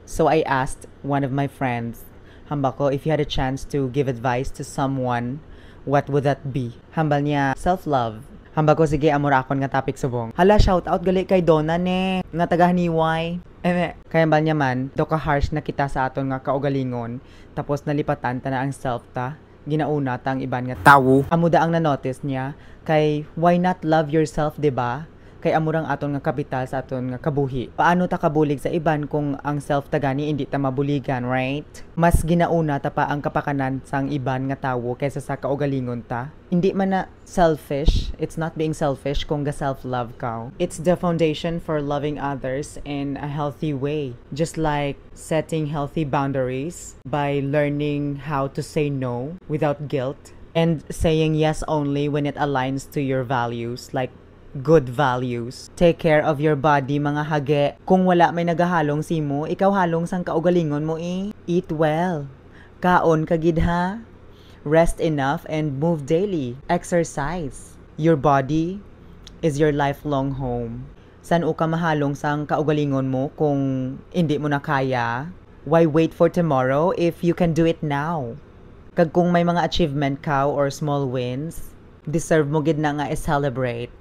So I asked one of my friends, hambal ko, if you had a chance to give advice to someone, what would that be? Hambal niya, self-love. Hambal ko, sige, amura akon nga topic subong. Hala, shout out gali kay Donna ne, nga taga-Haniway. Kaya hambal niya man, do ka harsh na kita sa aton nga kaugalingon, tapos nalipatan ta na ang self ta, ginauna ta ang iban nga tawo. Amuda ang na-notice niya, kay why not love yourself, diba? Kay amurang aton nga kapital sa aton nga kabuhi. Paano ta kabulig sa iban kung ang self ta gani hindi ta mabuligan, right? Mas ginauna ta pa ang kapakanan sang iban nga tawo kaysa sa kaugalingon ta. Hindi man na selfish, it's not being selfish kung ga self-love ka. It's the foundation for loving others in a healthy way. Just like setting healthy boundaries by learning how to say no without guilt and saying yes only when it aligns to your values, like good values. Take care of your body, mga hage. Kung wala may nagahalong simo, ikaw halong sang kaugalingon mo eh. Eat well. Kaon kagid ha. Rest enough and move daily. Exercise. Your body is your lifelong home. San o ka mahalong sang kaugalingon mo kung hindi mo na kaya? Why wait for tomorrow if you can do it now? Kag kung may mga achievement ka or small wins, deserve mo gid na nga i-celebrate.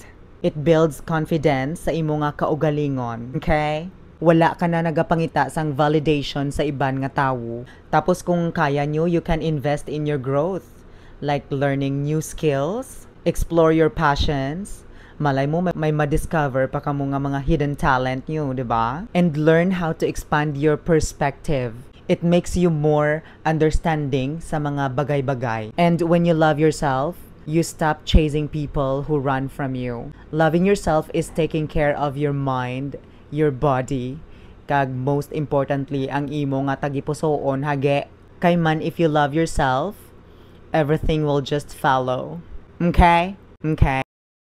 It builds confidence sa imo nga kaugalingon, okay? Wala ka na nagapangita sang validation sa iban nga tawo. Tapos kung kaya nyo, you can invest in your growth. Like learning new skills, explore your passions. Malay mo, may madiscover pa ka mo nga mga hidden talent nyo, diba? And learn how to expand your perspective. It makes you more understanding sa mga bagay-bagay. And when you love yourself, you stop chasing people who run from you. Loving yourself is taking care of your mind, your body, kag most importantly, ang imo nga tagipusoon, hage. Kay man, if you love yourself, everything will just follow. Okay? Okay.